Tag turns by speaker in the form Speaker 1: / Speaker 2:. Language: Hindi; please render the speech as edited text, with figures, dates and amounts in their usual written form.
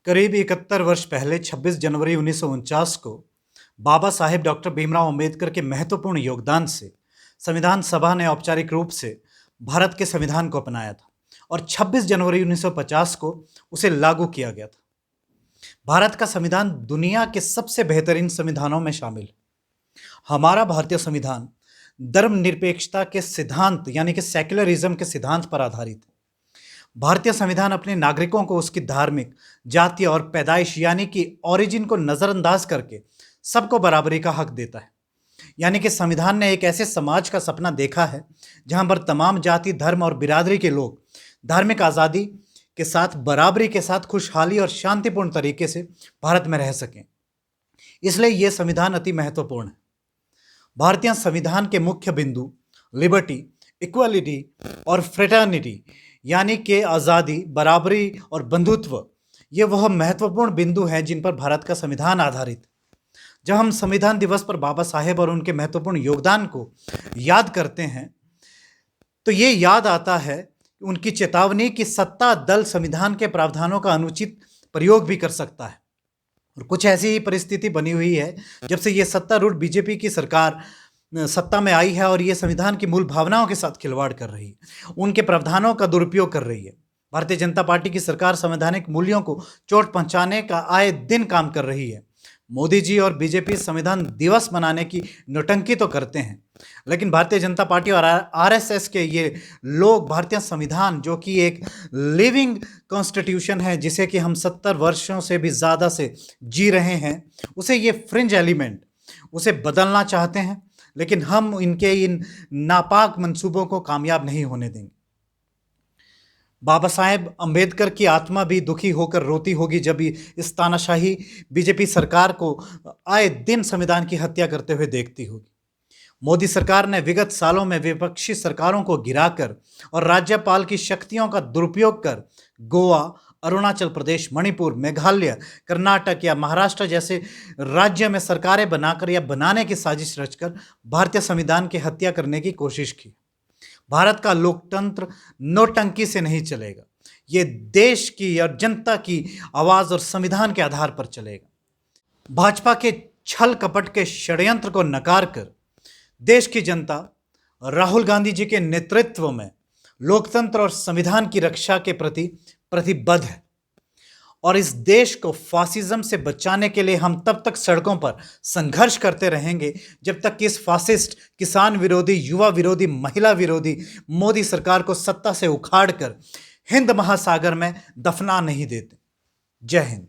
Speaker 1: करीब 71 वर्ष पहले 26 जनवरी 1949 को बाबा साहेब डॉक्टर भीमराव अंबेडकर के महत्वपूर्ण योगदान से संविधान सभा ने औपचारिक रूप से भारत के संविधान को अपनाया था और 26 जनवरी 1950 को उसे लागू किया गया था। भारत का संविधान दुनिया के सबसे बेहतरीन संविधानों में शामिल है। हमारा भारतीय संविधान धर्मनिरपेक्षता के सिद्धांत यानी कि सेक्युलरिज्म के सिद्धांत पर आधारित है। भारतीय संविधान अपने नागरिकों को उसकी धार्मिक, जातीय और पैदाइश यानी कि ओरिजिन को नजरअंदाज करके सबको बराबरी का हक देता है। यानी कि संविधान ने एक ऐसे समाज का सपना देखा है जहां पर तमाम जाति, धर्म और बिरादरी के लोग धार्मिक आज़ादी के साथ, बराबरी के साथ खुशहाली और शांतिपूर्ण तरीके से भारत में रह सकें। इसलिए यह संविधान अति महत्वपूर्ण है। भारतीय संविधान के मुख्य बिंदु लिबर्टी, इक्वालिटी और फ्रेटर्निटी यानी कि आज़ादी, बराबरी और बंधुत्व, ये वह महत्वपूर्ण बिंदु हैं जिन पर भारत का संविधान आधारित है। जब हम संविधान दिवस पर बाबा साहेब और उनके महत्वपूर्ण योगदान को याद करते हैं तो ये याद आता है उनकी चेतावनी कि सत्ता दल संविधान के प्रावधानों का अनुचित प्रयोग भी कर सकता है। और कुछ ऐसी ही परिस्थिति बनी हुई है जब से ये सत्तारूढ़ बीजेपी की सरकार सत्ता में आई है और ये संविधान की मूल भावनाओं के साथ खिलवाड़ कर रही है, उनके प्रावधानों का दुरुपयोग कर रही है। भारतीय जनता पार्टी की सरकार संवैधानिक मूल्यों को चोट पहुंचाने का आए दिन काम कर रही है। मोदी जी और बीजेपी संविधान दिवस मनाने की नौटंकी तो करते हैं, लेकिन भारतीय जनता पार्टी और आरएसएस के ये लोग भारतीय संविधान, जो कि एक लिविंग कॉन्स्टिट्यूशन है जिसे कि हम 70 वर्षों से भी ज़्यादा से जी रहे हैं, उसे ये फ्रिंज एलिमेंट उसे बदलना चाहते हैं। लेकिन हम इनके इन नापाक मंसूबों को कामयाब नहीं होने देंगे। बाबा साहेब अंबेडकर की आत्मा भी दुखी होकर रोती होगी जब इस तानाशाही बीजेपी सरकार को आए दिन संविधान की हत्या करते हुए देखती होगी। मोदी सरकार ने विगत सालों में विपक्षी सरकारों को गिराकर और राज्यपाल की शक्तियों का दुरुपयोग कर गोवा, अरुणाचल प्रदेश, मणिपुर, मेघालय, कर्नाटक या महाराष्ट्र जैसे राज्य में सरकारें बनाकर या बनाने की साजिश रचकर भारतीय संविधान की हत्या करने की कोशिश की। भारत का लोकतंत्र नौटंकी से नहीं चलेगा, ये देश की और जनता की आवाज़ और संविधान के आधार पर चलेगा। भाजपा के छल कपट के षड्यंत्र को नकार कर देश की जनता राहुल गांधी जी के नेतृत्व में लोकतंत्र और संविधान की रक्षा के प्रति प्रतिबद्ध है और इस देश को फासिज्म से बचाने के लिए हम तब तक सड़कों पर संघर्ष करते रहेंगे जब तक कि इस फासिस्ट, किसान विरोधी, युवा विरोधी, महिला विरोधी मोदी सरकार को सत्ता से उखाड़कर हिंद महासागर में दफना नहीं देते। जय हिंद।